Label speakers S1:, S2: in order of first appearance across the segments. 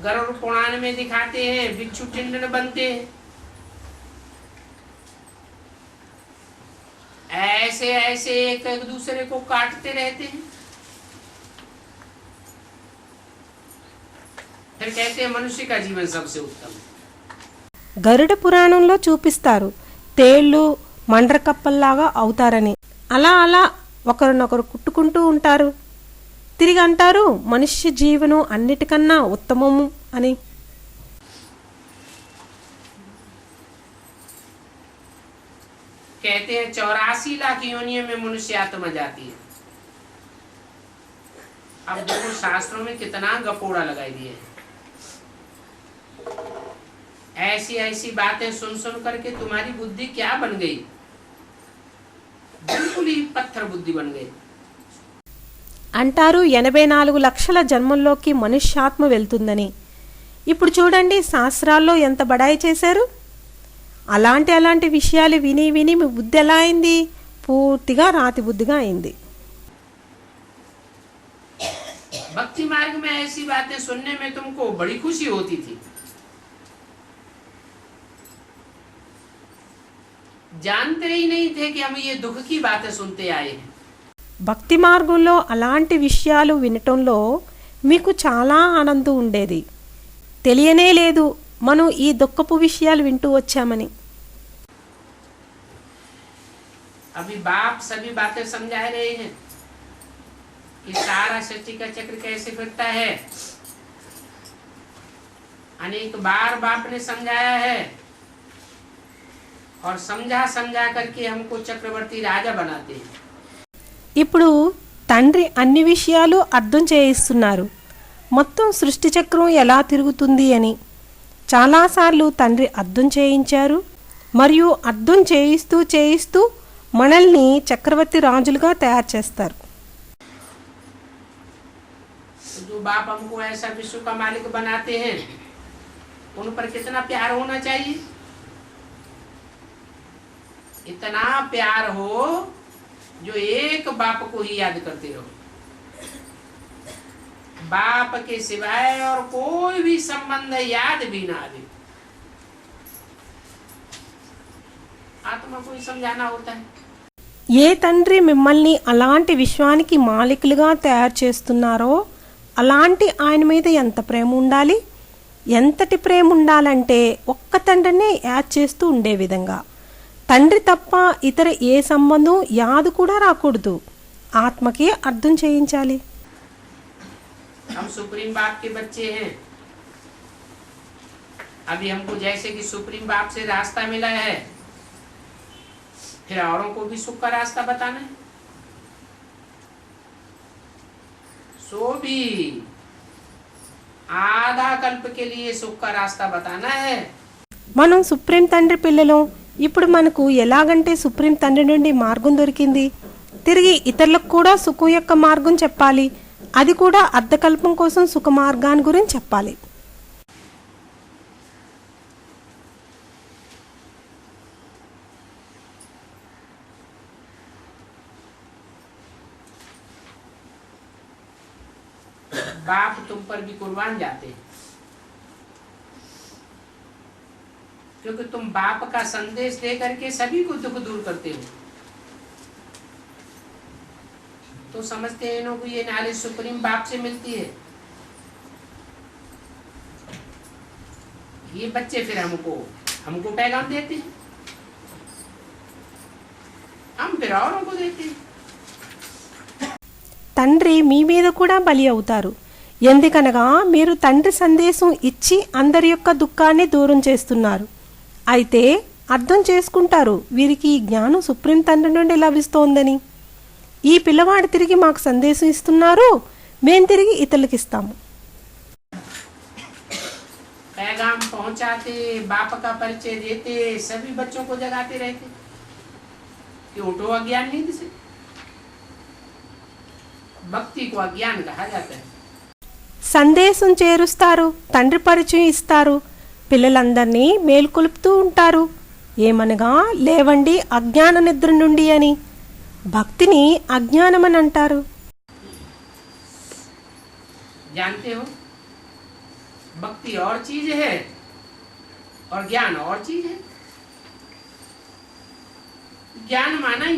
S1: गरुड़ पुराण में दिखाते हैं बिच्छू टिंडन बनते हैं, ऐसे ऐसे एक एक दूसरे को काटते रहते हैं। फिर कहते हैं मनुष्य का जीवन सबसे उत्तम है।
S2: గరుడ పురాణంలో చూపిస్తారు తేళ్ళు మండ్రకప్పల్లాగా అవుతారని. అలా అలా ఒకరినొకరు కుట్టుకుంటూ ఉంటారు. తిరిగి అంటారు మనుష్య జీవనం అన్నిటికన్నా ఉత్తమము అని.
S1: कहते हैं 84 लाख योनियों में मनुष्य आत्मा जाती है। अब देखो शास्त्रों में कितना गपोड़ा लगाई दिए हैं। ऐसी ऐसी बातें सुन सुन करके तुम्हारी बुद्धि क्या बन गई, बिल्कुल ही पत्थर बुद्धि बन गई।
S2: అంటారు 84 లక్షల జన్మల్లోకి మనుష్యాత్మ వెళ్తుందని. ఇప్పుడు చూడండి శాస్త్రాల్లో ఎంత బడాయి చేశారు. అలాంటి విషయాలు విని విని మీ బుద్ధి ఎలా అయింది? పూర్తిగా రాతి బుద్ధిగా అయింది.
S1: भक्ति मार्ग में ऐसी बातें सुनने में तुमको बड़ी खुशी होती थी, जानते ही नहीं थे कि हम ये दुख की बातें सुनते आए हैं।
S2: భక్తి మార్గంలో అలాంటి విషయాలు వినటంలో మీకు చాలా ఆనందం ఉండేది. తెలియనే లేదు మనం ఈ దుఃఖపు విషయాలు వింటూ వచ్చామని.
S1: अभी बाप सभी बातें समझा रहे हैं कि सारा सृष्टि का चक्र कैसे फिरता है। अनेक बार बाप ने समझाया है और समझा समझा करके हमको चक्रवर्ती राजा बनाते हैं।
S2: ఇప్పుడు తండ్రి అన్ని విషయాలు అర్థం చేయిస్తున్నారు, మొత్తం సృష్టి చక్రం ఎలా తిరుగుతుంది అని. చాలాసార్లు తండ్రి అర్థం చేయించారు మరియు అర్థం చేయిస్తూ చేయిస్తూ మనల్ని చక్రవర్తి రాజులుగా తయారు చేస్తారు.
S1: जो बाप हमको ऐसा विश्व का मालिक बनाते हैं उन पर कितना प्यार होना चाहिए। इतना प्यार हो जो एक बाप को ही याद करते रहो, बाप के सिवाय और कोई भी संबंध याद भी ना आवे। आत्मा को ही समझाना होता है।
S2: ఏ తండ్రి మిమ్మల్ని అలాంటి విశ్వానికి మాలికులుగా తయారు చేస్తున్నారో అలాంటి ఆయన మీద ఎంత ప్రేమ ఉండాలి. ఎంతటి ప్రేమ ఉండాలంటే ఒక్క తండ్రినే యాద్ చేస్తూ ఉండే విధంగా. తండ్రి తప్ప ఇతర ఏ సంబంధం యాదు కూడా రాకూడదు. ఆత్మకి అర్థం చేయించాలి.
S1: हम सुप्रीम बाप के बच्चे हैं। अभी हमको जैसे कि सुप्रीम बाप से रास्ता मिला है, फिर औरों को भी सुख का रास्ता बताना है। सो भी आधा कल्प के लिए सुख का रास्ता बताना है।
S2: మనం సుప్రీం తండ్రి పిల్లలం. ఇప్పుడు మనకు ఎలాగంటే సుప్రీం తండ్రి నుండి మార్గం దొరికింది. తిరిగి ఇతరులకు కూడా సుఖం యొక్క మార్గం చెప్పాలి. అది కూడా అర్ధకల్పం కోసం సుఖ మార్గాన్ని గురించి చెప్పాలి.
S1: बाप तुम पर भी कुर्बान जाते हैं, क्योंकि तुम बाप का संदेश दे करके सभी को दुख दूर करते हो। तो समझते हैं इन्हों को ये नॉलेज सुप्रीम बाप से मिलती है। ये बच्चे फिर हमको पैगाम देते हैं, हम फिर औरों को देते हैं।
S2: తండ్రి మీ మీద కూడా బలి అవుతారు. ఎందుకనగా మీరు తండ్రి సందేశం ఇచ్చి అందరి యొక్క దుఃఖాన్ని దూరం చేస్తున్నారు. అయితే అర్థం చేసుకుంటారు వీరికి ఈ జ్ఞానం సుప్రీం తండ్రి నుండి లభిస్తోందని. ఈ పిల్లవాడు తిరిగి మాకు సందేశం ఇస్తున్నారు, మేము తిరిగి ఇతరులకు ఇస్తాము.
S1: पैगाम पहुंचाते, बाप का परिचय देते, सभी बच्चों को जगाते रहते कि उठो अज्ञान नींद से। भक्ति को अज्ञान कहा जाता है।
S2: సందేశం చేరుస్తారు, తండ్రి పరిచయం ఇస్తారు, పిల్లలందరినీ మేల్కొలుపుతూ ఉంటారు. ఏమనగా లేవండి అజ్ఞాన నిద్ర నుండి అని. భక్తిని అజ్ఞానమని అంటారు.
S1: जानते हो भक्ति और चीज है और ज्ञान और चीज है। ज्ञान माना ही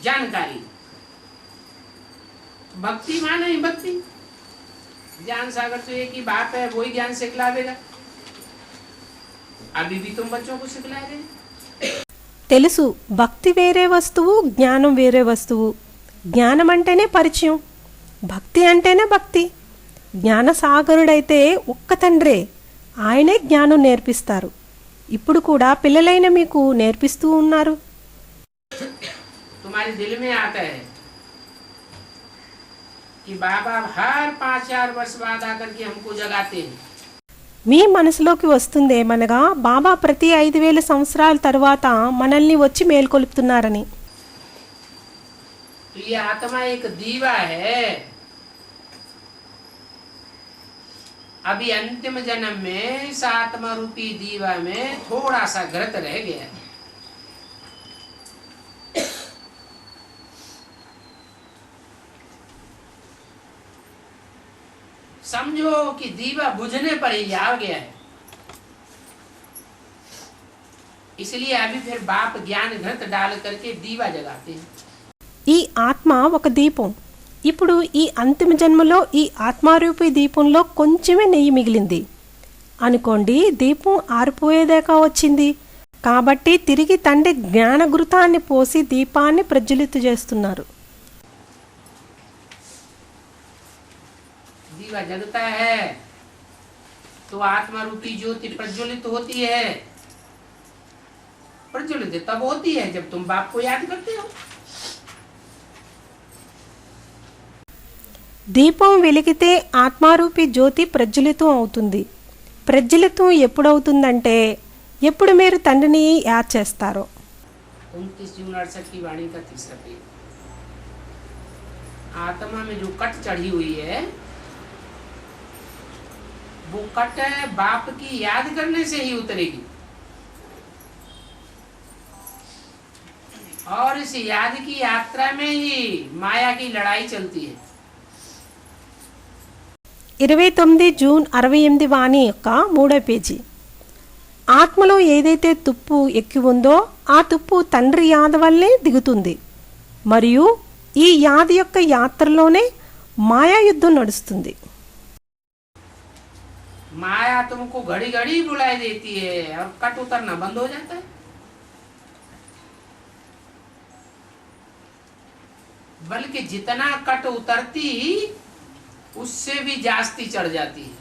S1: जानकारी, भक्ति माना ही भक्ति। ज्ञान सागर तो एक ही बाप है, वही ज्ञान सिखलावेगा। अभी भी तुम बच्चों को सिखला रहे।
S2: తెలుసు భక్తి వేరే వస్తువు, జ్ఞానం వేరే వస్తువు. జ్ఞానం అంటేనే పరిచయం, భక్తి అంటేనే భక్తి. జ్ఞానసాగరుడైతే ఒక్క తండ్రే, ఆయనే జ్ఞానం నేర్పిస్తారు. ఇప్పుడు కూడా పిల్లలైన మీకు నేర్పిస్తూ ఉన్నారు.
S1: तुम्हारे दिल में आता है कि बाबा हर 5-4 वर्ष बाद आकर के हमको जगाते हैं।
S2: మీ మనసులోకి వస్తుంది ఏమనగా బాబా ప్రతి 5000 సంవత్సరాల తర్వాత మనల్ని వచ్చి మేల్కొలుపుతున్నారని.
S1: तो ये आत्मा एक दीवा है। अभी अंतिम जन्म में इस आत्मा रूपी दीवा में थोड़ा सा घृत रह गया है। समझो कि दीवा बुझने पर ही आ गया है। इसलिए अभी फिर बाप ज्ञान घृत डाल करके दीवा जगाते हैं।
S2: ఈ ఆత్మ ఒక దీపం. ఇప్పుడు ఈ అంతిమ జన్మలో ఈ ఆత్మారూపీ దీపంలో కొంచెమే నెయ్యి మిగిలింది అనుకోండి. దీపం ఆరిపోయేదాకా వచ్చింది కాబట్టి తిరిగి తండ్రి జ్ఞానఘృతాన్ని పోసి దీపాన్ని ప్రజ్వలిత చేస్తున్నారు.
S1: दीवा जगता है तो आत्मा रूपी ज्योति प्रज्वलित होती है। प्रज्वलित तब होती है जब तुम बाप को याद करते हो।
S2: దీపం వెలిగితే ఆత్మారూపీ జ్యోతి ప్రజ్వలితం అవుతుంది. ప్రజ్వలితం ఎప్పుడవుతుందంటే ఎప్పుడు మీరు తండ్రిని యాద్ చేస్తారో.
S1: 29 जून 68 की वाणी का तीसरा पेज। आत्मा में जो कट चढ़ी हुई है वो कट बाप की याद करने से ही उतरेगी और इस याद की यात्रा में ही माया की लड़ाई चलती है।
S2: 29 జూన్ 68 వాణి యొక్క 3వ పేజీ. ఆత్మలో ఏదైతే తుప్పు ఎక్కి ఉందో ఆ తుప్పు తండ్రి యాద వల్లే దిగుతుంది మరియు ఈ యాద యొక్క యాత్రలోనే మాయా యుద్ధం నడుస్తుంది.
S1: माया तुमको घड़ी घड़ी बुलाई देती है और कट उतरना बंद हो जाता है। बल्कि जितना कट उतरती उससे भी जास्ती चढ़ जाती है।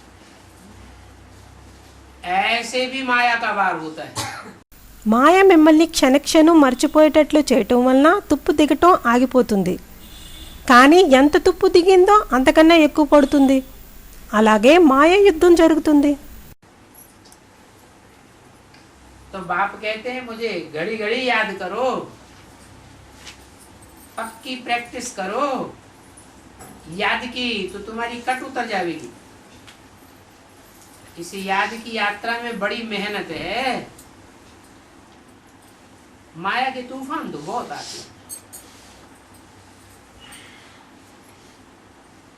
S1: ऐसे भी माया का वार होता है।
S2: మాయ మిమ్మల్ని క్షణక్షణం మర్చిపోయేటట్లు చేయటం వలన తుప్పు దిగటం ఆగిపోతుంది. కానీ ఎంత తుప్పు దిగిందో అంతకన్నా ఎక్కువ పడుతుంది. అలాగే మాయ యుద్ధం జరుగుతుంది.
S1: तो बाप कहते हैं मुझे घड़ी घड़ी याद करो, पक्की प्रैक्टिस करो। याद की तो तुम्हारी कट उतर जाएगी। इस याद की यात्रा में बड़ी मेहनत है। माया के तूफान तो बहुत आते हैं,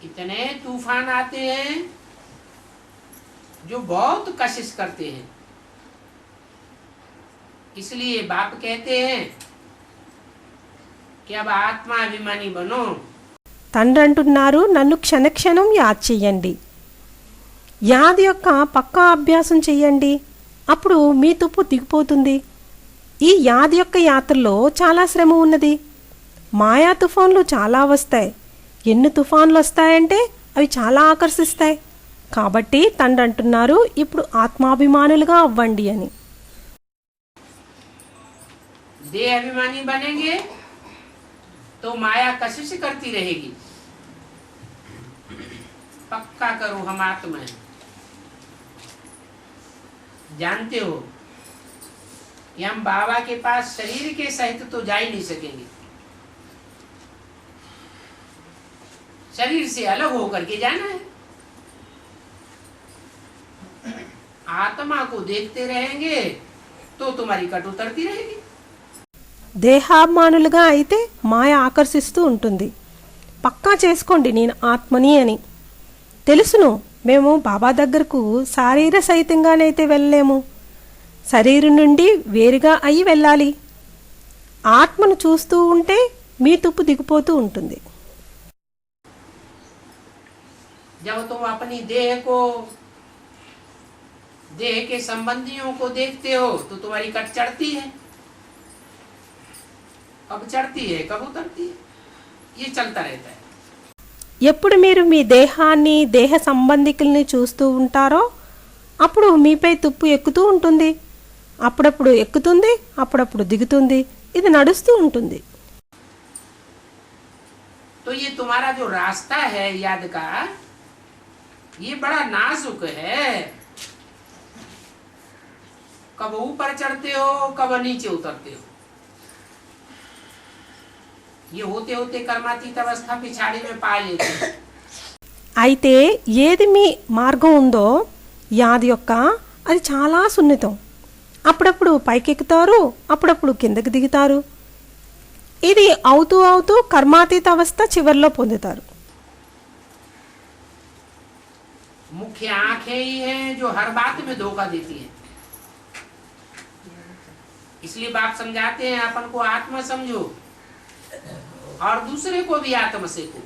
S1: इतने तूफान आते हैं जो बहुत कशिश करते हैं। इसलिए बाप कहते हैं कि अब आत्मा अभिमानी बनो।
S2: తండ్రి అంటున్నారు నన్ను క్షణక్షణం యాద్ చెయ్యండి, యాద్ యొక్క పక్కా అభ్యాసం చెయ్యండి, అప్పుడు మీ తుప్పు దిగిపోతుంది. ఈ యాద్ యొక్క యాత్రలో చాలా శ్రమ ఉన్నది. మాయా తుఫాన్లు చాలా వస్తాయి. ఎన్ని తుఫాన్లు వస్తాయంటే అవి చాలా ఆకర్షిస్తాయి. కాబట్టి తండ్రి అంటున్నారు ఇప్పుడు ఆత్మాభిమానులుగా అవ్వండి అని.
S1: देह अभिमानी बनेंगे तो माया कशिश करती रहेगी। पक्का करो हम आत्मा हैं। जानते हो कि हम बाबा के पास शरीर के सहित तो जा ही नहीं सकेंगे। शरीर से अलग होकर के जाना है। आत्मा को देखते रहेंगे तो तुम्हारी कट उतरती रहेगी।
S2: దేహాభిమానులుగా అయితే మాయ ఆకర్షిస్తూ ఉంటుంది. పక్కా చేసుకోండి నేను ఆత్మని అని. తెలుసును మేము బాబా దగ్గరకు శారీర సహితంగానైతే వెళ్ళలేము, శరీరం నుండి వేరుగా అయి వెళ్ళాలి. ఆత్మను చూస్తూ ఉంటే మీ తుప్పు దిగిపోతూ ఉంటుంది.
S1: जब तुम अपनी देह के संबंधियों को देखते हो तो तुम्हारी कट चढ़ती है, कब चढ़ती है कब उतरती है, ये चलता रहता है.
S2: ఎప్పుడు మీరు మీ దేహాన్ని, దేహ సంబంధికుల్ని చూస్తూ ఉంటారో అప్పుడు మీపై తుప్పు ఎక్కుతూ ఉంటుంది. అప్పుడప్పుడు ఎక్కుతుంది, అప్పుడప్పుడు దిగుతుంది. ఇది నడుస్తూ ఉంటుంది.
S1: तो ये तुम्हारा जो रास्ता है याद का, ये बड़ा नाजुक है. कब ऊपर चढ़ते हो कब नीचे उतरते हो. ये होते होते कर्मातीत अवस्था पिछाड़ी में पा लेते हैं.
S2: అయితే ఏది మీ మార్గం ఉందో యాది యొక్క అది చాలా సున్నితం. అప్పుడప్పుడు పైకెక్కుతారు, అప్పుడప్పుడు కిందకి దిగుతారు. ఇది అవుతూ అవుతూ కర్మాతీత అవస్థ చివరిలో పొందుతారు.
S1: मुख्य आंखें ही हैं जो हर बात में धोखा देती हैं. इसलिए बाप समझाते हैं अपन को आत्मा समझो और दूसरे को भी आत्मा सीखो.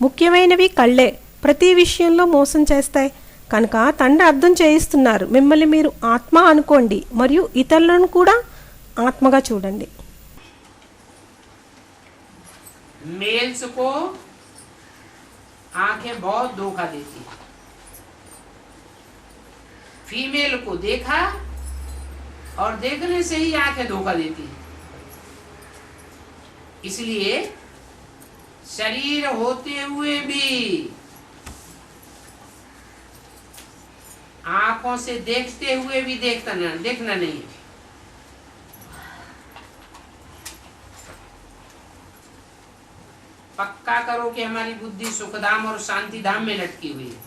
S2: ముఖ్యమైనవి కళ్ళే ప్రతి విషయంలో మోసం చేస్తాయి కనుక తండ్రి అర్థం చేయిస్తున్నారు, మిమ్మల్ని మీరు ఆత్మ అనుకోండి మరియు ఇతరులను కూడా ఆత్మగా చూడండి.
S1: मेल्स को आंखें बहुत धोखा देती है. फीमेल को देखा और देखने से ही आंखें धोखा देती है. इसलिए शरीर होते हुए भी आंखों से देखते हुए भी देखना नहीं है. पक्का करो कि हमारी बुद्धि सुखधाम और शांति धाम में लटकी हुई है.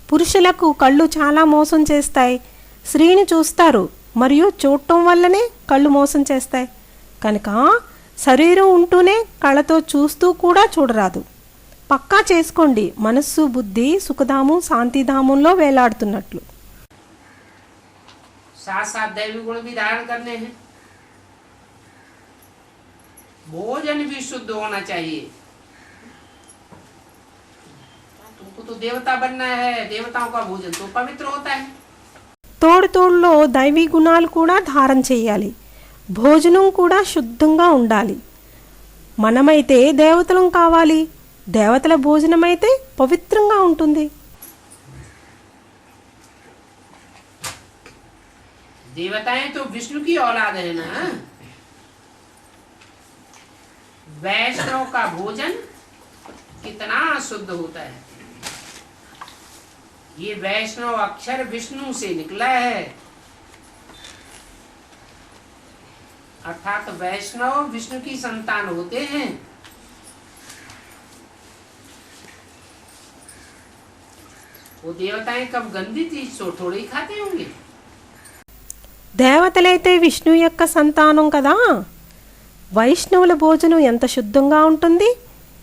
S2: పురుషులకు కళ్ళు చాలా మోసం చేస్తాయి. స్త్రీని చూస్తారు మరియు చూడటం వల్లనే కళ్ళు మోసం చేస్తాయి కనుక శరీరం ఉంటూనే కళ్ళతో చూస్తూ కూడా చూడరాదు. పక్కా చేసుకోండి, మనస్సు బుద్ధి సుఖధామం శాంతిధామంలో వేలాడుతున్నట్లు.
S1: साथ साथ दैवी गुण भी धारण करने हैं. भोजन भी शुद्ध होना चाहिए. तुमको तो देवता बनना है, देवताओं का भोजन तो पवित्र होता है.
S2: తోడులో దైవీ గుణాలు కూడా ధారణ చేయాలి. భోజనం కూడా శుద్ధంగా ఉండాలి. మనమైతే దేవతలం కావాలి, దేవతల భోజనం అయితే పవిత్రంగా ఉంటుంది.
S1: देवताएं तो विष्णु की औलाद है ना. वैष्णव का भोजन कितना शुद्ध होता है. ये वैष्णव अक्षर विष्णु से निकला है, अर्थात वैष्णव विष्णु की संतान होते हैं. वो देवताएं कब गंदी चीज सो थोड़ी खाते होंगे.
S2: దేవతలైతే విష్ణు యొక్క సంతానం కదా. వైష్ణవుల భోజనం ఎంత శుద్ధంగా ఉంటుంది.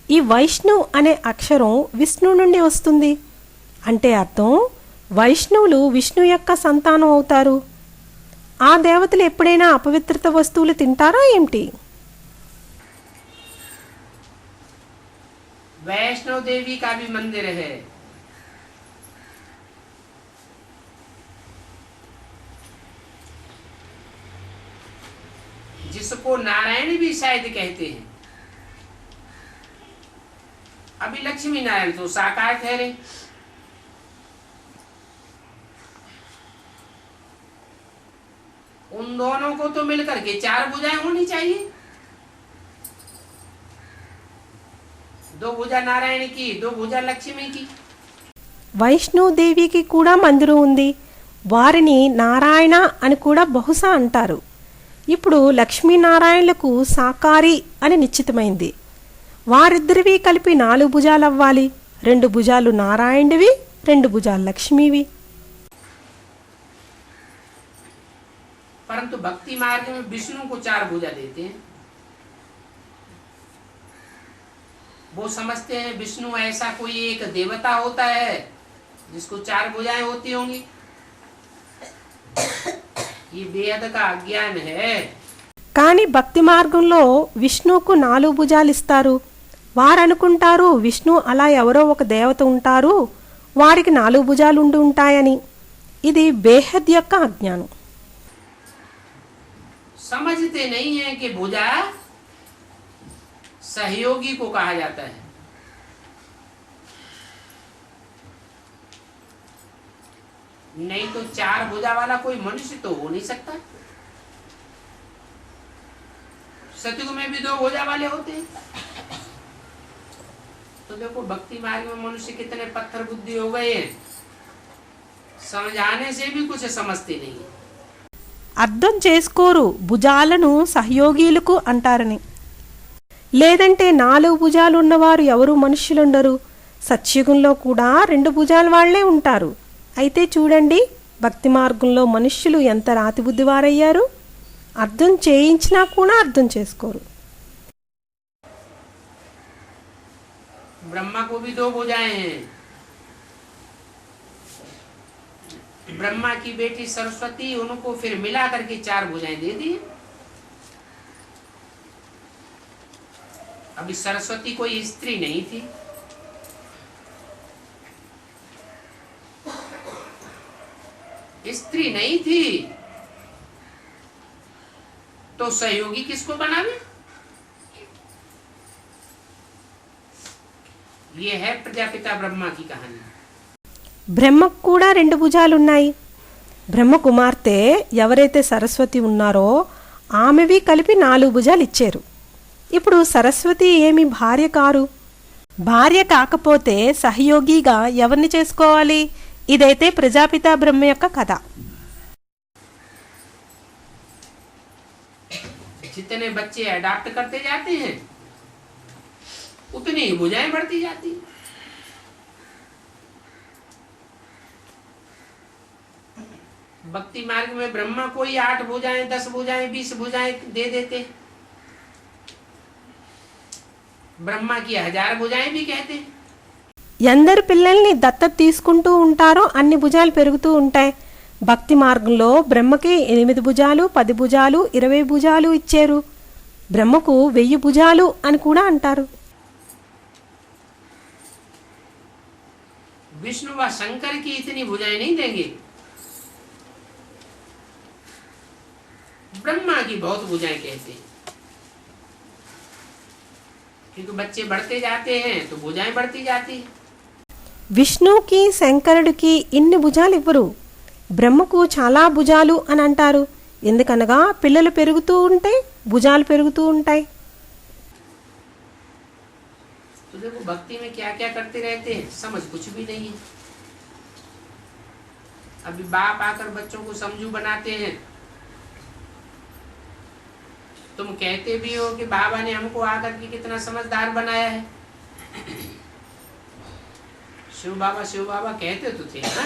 S2: ఈ వైష్ణవ్ అనే అక్షరం విష్ణు నుండి వస్తుంది అంటే అర్థం వైష్ణవులు విష్ణు యొక్క సంతానం అవుతారు. ఆ దేవతలు ఎప్పుడైనా అపవిత్రత వస్తువులు తింటారా ఏమిటి?
S1: वैष्णव देवी का भी मंदिर है. जिसको नारायण भी शायद कहते हैं. अभी लक्ष्मी नारायण तो साकार ठहरे. उन दोनों को तो मिलकर के 4 भुजाएं होनी चाहिए. 2 भुजा नारायण की, 2 भुजा लक्ष्मी की.
S2: వైష్ణవ్ దేవికి కూడా మందిరం ఉంది. వారిని నారాయణ అని కూడా బహుశా అంటారు. ఇప్పుడు లక్ష్మీనారాయణలకు సాకారి అని నిశ్చితమైంది. వారిద్దరివి కలిపి 4 భుజాలు అవ్వాలి. 2 భుజాలు నారాయణుడివి, 2 భుజాలు లక్ష్మీవి.
S1: परंतु भक्ति मार्ग में विष्णु को 4 भुजा देते हैं. वो समझते हैं विष्णु ऐसा कोई एक देवता होता है जिसको 4 भुजाएं होती होंगी। ये बेहद का अज्ञान है।
S2: కానీ భక్తి మార్గంలో విష్ణువుకు 4 భుజాలు ఇస్తారు. వారు అనుకుంటారు విష్ణు అలా ఎవరో ఒక దేవత ఉంటారు, వారికి 4 భుజాలు ఉండి ఉంటాయని. ఇది బేహద్ యొక్క అజ్ఞానం.
S1: समझते नहीं है कि भुजा सहयोगी को कहा जाता है। नहीं तो 4 भुजा वाला कोई मनुष्य तो हो नहीं सकता। सतयुग में भी 2 भुजा वाले होते हैं। तो देखो भक्ति मार्ग में मनुष्य कितने पत्थर बुद्धि हो गए हैं, समझाने से भी कुछ समझते नहीं है।
S2: అర్థం చేసుకోరు భుజాలను సహయోగీలకు అంటారని. లేదంటే 4 భుజాలు ఉన్నవారు ఎవరు మనుష్యులుండరు. సత్యుగంలో కూడా 2 భుజాల వాళ్లే ఉంటారు. అయితే చూడండి భక్తి మార్గంలో మనుష్యులు ఎంత రాతి బుద్ధివారయ్యారు. అర్థం చేయించినా కూడా అర్థం చేసుకోరు.
S1: ब्रह्मा को भी 2 भुजाएं हैं। ब्रह्मा की बेटी सरस्वती, उनको फिर मिला करके 4 भुजाएं दे दी। अभी सरस्वती कोई स्त्री नहीं थी, स्त्री नहीं थी तो सहयोगी किसको बनावे? ये है प्रजापिता ब्रह्मा की कहानी।
S2: బ్రహ్మకు కూడా 2 భుజాలున్నాయి. బ్రహ్మ కుమార్తె ఎవరైతే సరస్వతి ఉన్నారో ఆమెవి కలిపి 4 భుజాలు ఇచ్చారు. ఇప్పుడు సరస్వతి ఏమి భార్య కారు. భార్య కాకపోతే సహయోగిగా ఎవరిని చేసుకోవాలి? ఇదైతే ప్రజాపిత బ్రహ్మ యొక్క కథ.
S1: जितने बच्चे अडॉप्ट करते जाते हैं उतनी ही भुजाएं बढ़ती जाती। भक्ति मार्ग में ब्रह्मा कोई 8 भुजाएं 10 भुजाएं 20 भुजाएं दे देते। ब्रह्मा की 1000 भुजाएं भी कहते।
S2: ఎందరు పిల్లల్ని దత్తత తీసుకుంటూ ఉంటారో అన్ని భుజాలు పెరుగుతూ ఉంటాయి. భక్తి మార్గంలో బ్రహ్మకి 8 భుజాలు 10 భుజాలు 20 భుజాలు ఇచ్చారు. బ్రహ్మకు 1000 భుజాలు అని కూడా అంటారు.
S1: विष्णु व शंकर की इतनी भुजाएं नहीं देंगे, ब्रह्मा की बहुत भुजाएं कहते हैं। क्योंकि बच्चे बढ़ते जाते हैं तो भुजाएं बढ़ती जाती है।
S2: విష్ణుకి శంకరుడికి ఇన్ని భుజాలు ఇవ్వరు, బ్రహ్మకు చాలా భుజాలు అని అంటారు. ఎందుకనగా పిల్లలు పెరుగుతూ ఉంటే భుజాలు పెరుగుతూ ఉంటాయి.
S1: तो देखो भक्ति में क्या क्या करते रहते हैं, समझ कुछ भी नहीं है। अभी बाप आकर बच्चों को समझू बनाते हैं। तुम कहते भी हो कि बाबा ने हमको आकर के कितना समझदार बनाया है। शिव बाबा कहते तो थे ना,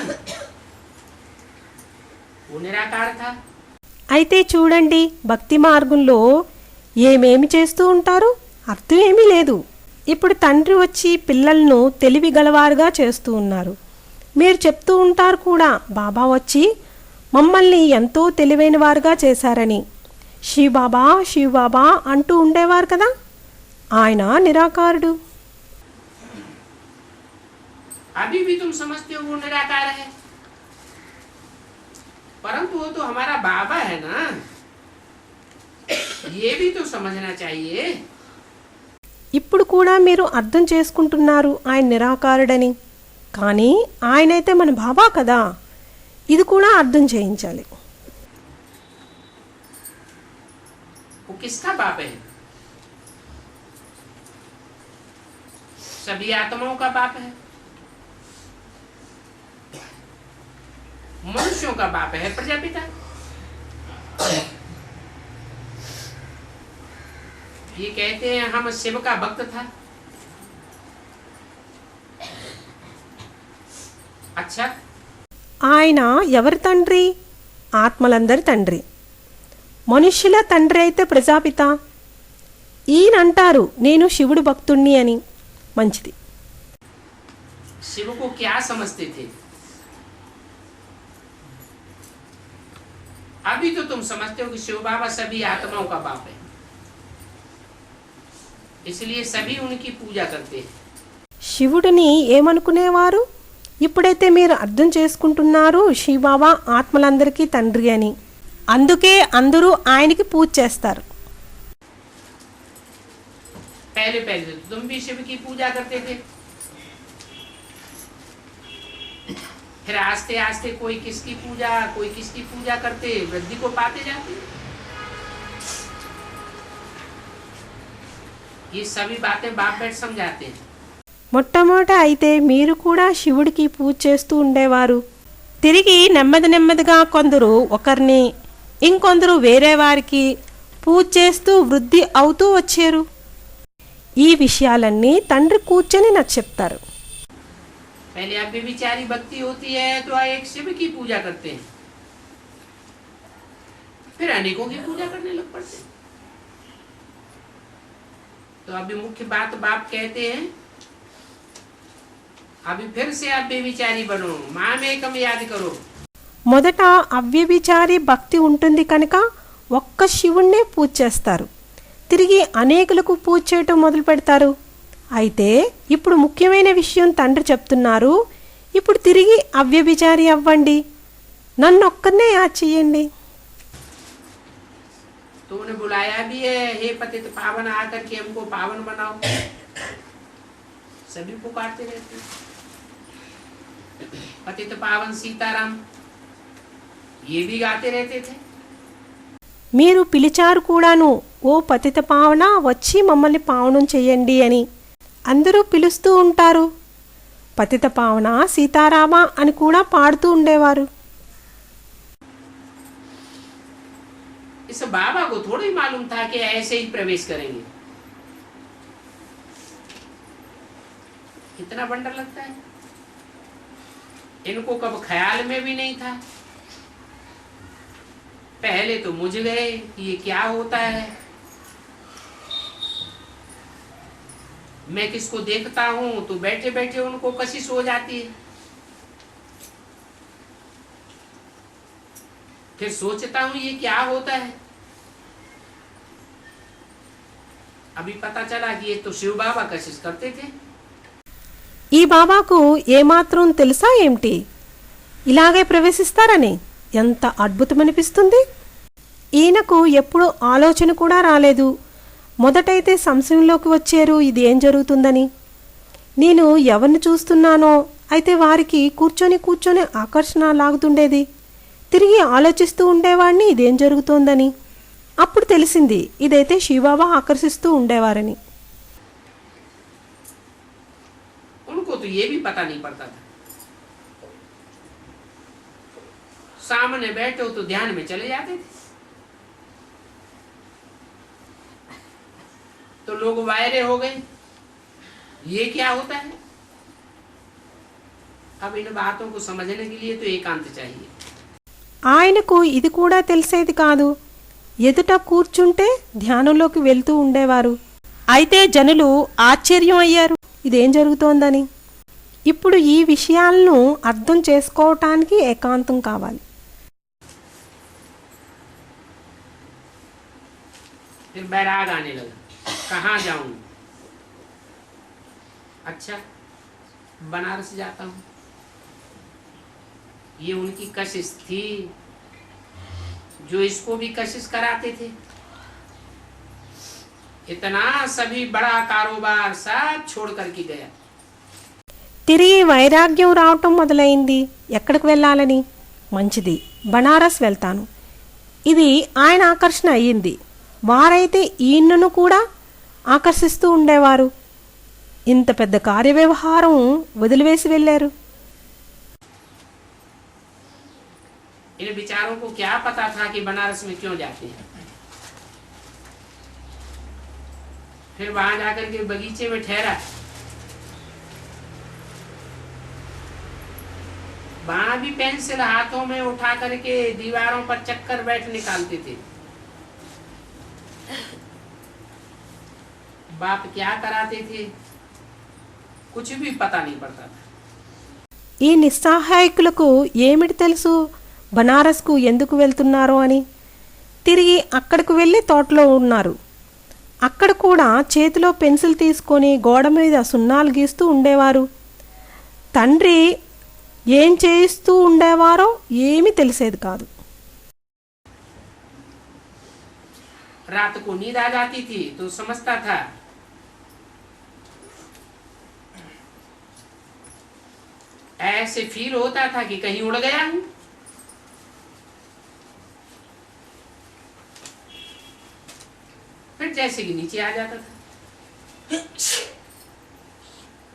S1: वो निराकार था।
S2: అయితే చూడండి భక్తి మార్గంలో ఏమేమి చేస్తూ ఉంటారు అర్థం ఏమీ లేదు. ఇప్పుడు తండ్రి వచ్చి పిల్లలను తెలివి గలవారుగా చేస్తూ ఉన్నారు. మీరు చెప్తూ ఉంటారు కూడా బాబా వచ్చి మమ్మల్ని ఎంతో తెలివైన వారుగా చేశారని. శివ్ బాబా అంటూ ఉండేవారు కదా. ఆయన నిరాకారుడు.
S1: अभी भी तुम समझते हो वो निराकार है, परंतु वो तो हमारा बाबा है ना, ये भी तो समझना चाहिए।
S2: ఇప్పుడు కూడా మీరు అర్థం చేసుకుంటున్నారు ఆయన నిరాకారుడని. కానీ ఆయనైతే మన బాబా కదా, ఇది కూడా అర్థం చేయించాలి.
S1: वो किसका बाप है? सभी आत्माओं का बाप है, मनुष्यों का बाप है प्रजापिता। ये कहते हैं हम शिव का भक्त था। अच्छा,
S2: ఆయన ఎవరి తండ్రి? ఆత్మలందరి తండ్రి. మనుష్యుల తండ్రి అయితే ప్రజాపిత. ఈయనంటారు నేను శివుడు భక్తుణ్ణి అని. మంచిది.
S1: शिव को क्या समझते थे? अभी तो तुम समझते हो कि शिव बाबा सभी आत्माओं का बाप है, इसलिए सभी उनकी पूजा करते हैं.
S2: శివుడిని ఏమనుకునేవారు? ఇప్పుడైతే మీరు అర్థం చేసుకుంటున్నారు శివబాబా ఆత్మలందరికీ తండ్రి అని. అందుకే అందరూ ఆయనకి పూజ చేస్తారు.
S1: पहले पहले तो तुम भी शिव की पूजा करते थे, फिर आस्ते आस्ते कोई किसकी पूजा करते वृद्धि को पाते जाते. ये सभी बातें बाप बैठ समझाते हैं.
S2: మొట్టమొదట అయితే మీరు కూడా శివుడికి పూజ చేస్తూ ఉండేవారు. తిరిగి నెమ్మది నెమ్మదిగా కొందరు ఒకరిని ఇంకొందరు వేరే వారికి పూజ చేస్తూ వృద్ధి అవుతూ వచ్చారు. ఈ విషయాలన్నీ తండ్రి కూర్చొని నాకు చెప్తారు.
S1: पहले आप विचारी भक्ति होती है तो एक शिव की पूजा करते हैं, फिर अनेकों की पूजा करने लग पड़ते हैं. तो अभी मुख्य बात बाप कहते हैं, अभी फिर से आप बेविचारी बनो, मामेकम याद करो.
S2: మొదట అవ్యభిచారి భక్తి ఉంటుంది కనుక ఒక్క శివుణ్ణే పూజ చేస్తారు. తిరిగి అనేకులకు పూజ చేయటం మొదలు పెడతారు. అయితే ఇప్పుడు ముఖ్యమైన విషయం తండ్రి చెప్తున్నారు, ఇప్పుడు తిరిగి అవ్యభిచారి అవ్వండి, నన్ను ఒక్కనే యాద్ చేయండి.
S1: तो उन्हें बुलाया भी है, हे पतित पावन आकर के हमको पावन बनाओ, सभी पुकारते रहते हैं. पतित पावन सीताराम ये भी गाते रहते थे.
S2: మీరు పిలిచారు కూడాను, ఓ పతిత పావన వచ్చి మమ్మల్ని పావనం చెయ్యండి అని. అందరూ పిలుస్తూ ఉంటారు. పతిత పావన సీతారామ అని కూడా పాడుతూ ఉండేవారు.
S1: इस बाबा को थोड़ा ही मालूम था कि ऐसे ही प्रवेश करेंगे. कितना बंडर लगता है. इनको कब ख्याल में भी नहीं था. पहले तो मुझ गए कि ये क्या होता है. मैं किसको देखता हूं तो बैठे बैठे उनको कशिश हो जाती है. फिर सोचता हूं ये क्या होता है. अभी पता चला कि ये तो शिव बाबा कशिश करते थे.
S2: ఈ బాబాకు ఏమాత్రం తెలుసా ఏమిటి ఇలాగే ప్రవేశిస్తారని? ఎంత అద్భుతమనిపిస్తుంది. ఈయనకు ఎప్పుడు ఆలోచన కూడా రాలేదు. మొదటైతే సంశయంలోకి వచ్చారు ఇది ఏం జరుగుతుందని. నేను ఎవరిని చూస్తున్నానో అయితే వారికి కూర్చొని ఆకర్షణ లాగుతుండేది. తిరిగి ఆలోచిస్తూ ఉండేవాడిని ఇదేం జరుగుతోందని. అప్పుడు తెలిసింది ఇదైతే శివబాబా ఆకర్షిస్తూ ఉండేవారని.
S1: उनको तो ये भी पता नहीं पड़ता था. सामने बैठे हो तो ध्यान में चले जाते थे. तो लोग वायरे हो गए, ये क्या होता है. अब इन बातों को समझने के लिए तो एकांत चाहिए.
S2: ఆయనకు ఇది కూడా తెలిసేది కాదు. ఎదుట కూర్చుంటే ధ్యానంలోకి వెళ్తూ ఉండేవారు. అయితే జనులు ఆశ్చర్యం అయ్యారు ఇదేం జరుగుతోందని. ఇప్పుడు ఈ విషయాలను అర్థం చేసుకోవటానికి ఏకాంతం కావాలి.
S1: फिर बैराग आने लगा, कहाँ जाऊं. अच्छा बनारस जाता हूं. ये उनकी कशिश थी जो इसको भी कशिश कराते थे. इतना सभी बड़ा कारोबार सब छोड़ करके गया.
S2: తిరిగి వైరాగ్యం రావటం మొదలైంది. ఎక్కడికి వెళ్ళాలని? మంచిది, బనారస్ వెళ్తాను. ఇది ఆయన ఆకర్షణ అయ్యింది. వారైతే ఈయనను కూడా ఆకర్షిస్తూ ఉండేవారు. ఇంత పెద్ద కార్యవ్యవహారం వదిలివేసి వెళ్ళారు.
S1: इन विचारों को क्या पता था कि बनारस में क्यों जाते हैं. फिर वहां जाकर के बगीचे में ठहरा. वहां भी पेंसिल हाथों में उठा करके दीवारों पर चक्कर बैठ निकालते थे. बाप क्या कराते थे, कुछ भी पता नहीं पड़ता था।
S2: ఈ నిస్సహాయకులకు ఏమిటి తెలుసు బనారస్కు ఎందుకు వెళ్తున్నారో అని. తిరిగి అక్కడికి వెళ్ళి తోటలో ఉన్నారు. అక్కడ కూడా చేతిలో పెన్సిల్ తీసుకొని గోడ మీద సున్నాలు గీస్తూ ఉండేవారు. తండ్రి ఏం చేయిస్తూ ఉండేవారో ఏమీ తెలిసేది కాదు.
S1: रात को नींद आ जाती थी तो समझता था ऐसे फील होता था कि कहीं उड़ गया हूं। फिर जैसे कि नीचे आ जाता था,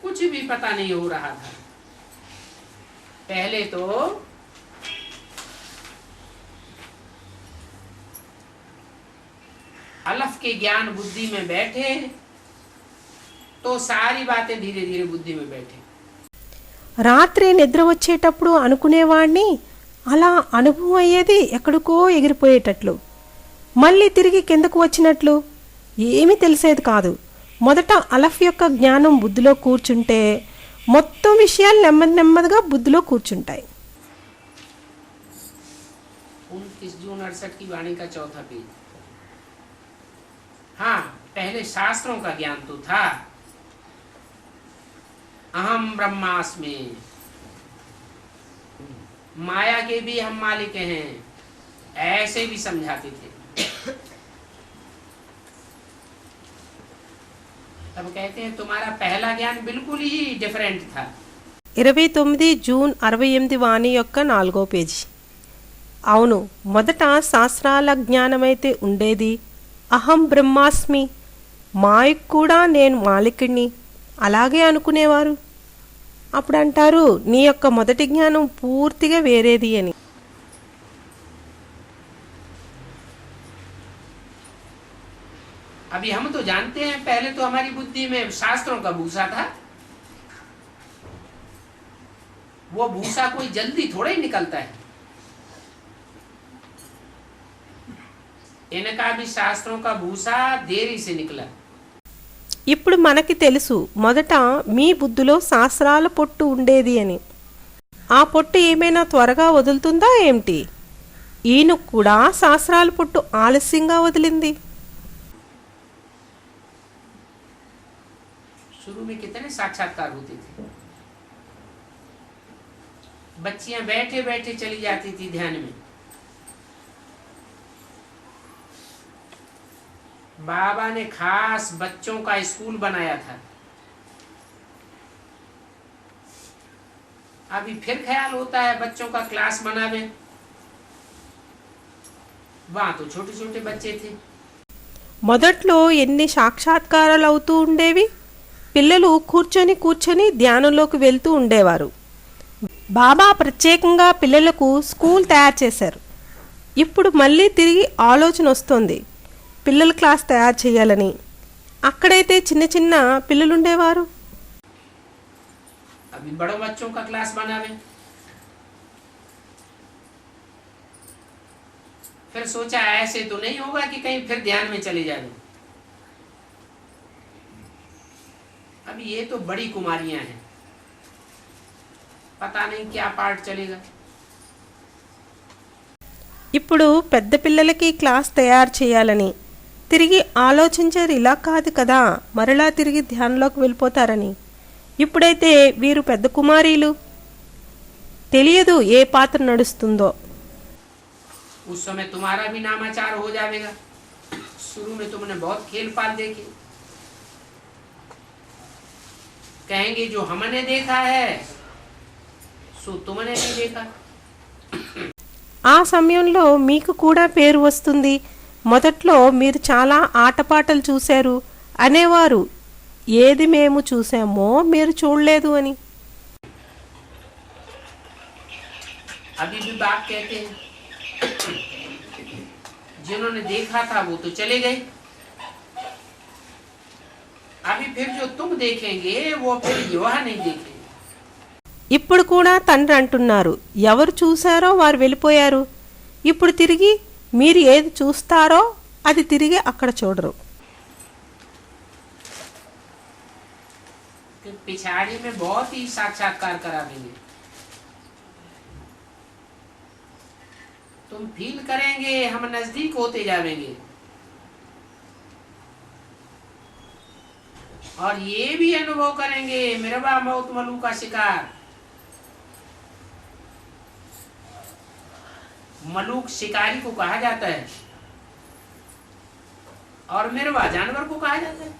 S1: कुछ भी पता नहीं हो रहा था। पहले तो अलफ के ज्ञान बुद्धि में बैठे तो सारी बातें धीरे धीरे बुद्धि में बैठे।
S2: రాత్రి నిద్ర వచ్చేటప్పుడు అనుకునేవాణ్ణి, అలా అనుభవం అయ్యేది ఎక్కడికో ఎగిరిపోయేటట్లు, మళ్ళీ తిరిగి కిందకు వచ్చినట్లు ఏమీ తెలిసేది కాదు. మొదట అలఫ్ యొక్క జ్ఞానం బుద్ధిలో కూర్చుంటే మొత్తం విషయాలు నెమ్మది నెమ్మదిగా బుద్ధిలో కూర్చుంటాయి.
S1: 29 जून 68 की वाणी का चौथा पेज। हाँ, पहले शास्त्रों का ज्ञान तो था, अहम ब्रह्मास्मि, माया के भी हम मालिक हैं, ऐसे भी समझाते थे। तब कहते हैं तुम्हारा पहला ज्ञान बिल्कुल ही डिफरेंट था।
S2: 29 జూన్ 68 వాణి యొక్క 4వ పేజీ. అవును, మొదట శాస్త్రాల జ్ఞానమైతే ఉండేది, అహం బ్రహ్మాస్మి, మాయకు కూడా నేను మాలికుణ్ణి అలాగే అనుకునేవారు. అప్పుడు అంటారు నీ యొక్క మొదటి జ్ఞానం పూర్తిగా వేరేది అని.
S1: अभी हम तो जानते हैं पहले तो हमारी बुद्धि में शास्त्रों का भूसा था। वो भूसा कोई जल्दी थोड़ा ही निकलता है। इनका भी शास्त्रों का भूसा देरी से निकला।
S2: ఇప్పుడు మనకి తెలుసు మొదట మీ బుద్ధిలో శాస్త్రాల పొట్టు ఉండేది అని. ఆ పొట్టు ఏమైనా త్వరగా వదులుతుందా ఏమిటి? ఈయన కూడా శాస్త్రాల పొట్టు ఆలస్యంగా వదిలింది.
S1: शुरू में कितने साक्षात्कार होते थे, बच्चियां बैठे बैठे चली जाती थी ध्यान में। बाबा ने खास बच्चों का स्कूल बनाया था। अभी फिर ख्याल होता है बच्चों का क्लास बनावे, वहां तो छोटे छोटे बच्चे थे।
S2: మొదట్లో ఎన్ని సాక్షాత్కారాలు అవుతూ ఉండేవి. పిల్లలు కూర్చొని కూర్చొని ధ్యానంలోకి వెళ్తూ ఉండేవారు. బాబా ప్రత్యేకంగా పిల్లలకు స్కూల్ తయారు చేశారు. ఇప్పుడు మళ్ళీ తిరిగి ఆలోచన వస్తుంది పిల్లల క్లాస్ తయారు చేయాలని. అక్కడైతే చిన్న చిన్న పిల్లలు ఉండేవారు.
S1: अभी बड़े बच्चों का क्लास बनावे। फिर सोचा ऐसे तो नहीं होगा कि कहीं फिर ध्यान में चले जाए। अभी ये तो बड़ी कुमारियां हैं, पता नहीं क्या पार्ट चलेगा।
S2: ఇప్పుడు పెద్ద పిల్లలకి క్లాస్ తయారు చేయాలని తిరిగి ఆలోచించారు. ఇలా కాదు కదా, మరలా తిరిగి ధ్యానంలోకి వెళ్ళిపోతారని. ఇప్పుడైతే వీరు పెద్ద కుమారీలు, తెలియదు ఏ పాత్ర నడుస్తుందో.
S1: उस समय तुम्हारा भी नामाचार हो जाएगा। शुरू में तुमने बहुत खेल पाल देखे, कहेंगे जो हमने देखा है सो तुमने नहीं देखा।
S2: ఆ సమయంలో మీకు కూడా పేరు వస్తుంది. మొదట్లో మీరు చాలా ఆటపాటలు చూశారు అనేవారు, ఏది మేము చూసామో మీరు చూడలేదు అని.
S1: अभी भी बाप कहते हैं जिन्होंने देखा था वो तो चले गए, अभी फिर जो तुम देखेंगे वो फिर युवा नहीं देखेंगे।
S2: ఇప్పుడు కూడా తండ్రి అంటున్నారు, ఎవరు చూశారో వారు వెళ్ళిపోయారు. ఇప్పుడు తిరిగి మీరు ఏది చూస్తారో అది తిరిగి అక్కడ చూడరు.
S1: कि पिछाड़ी में बहुत ही साक्षात्कार करा देंगे। तुम फील करेंगे, हम नजदीक होते जाएंगे। और ये भी अनुभव करेंगे, मिरवा मौत मलू का शिकार। मलूक शिकारी को कहा जाता है और मिरवा जानवर को कहा जाता है।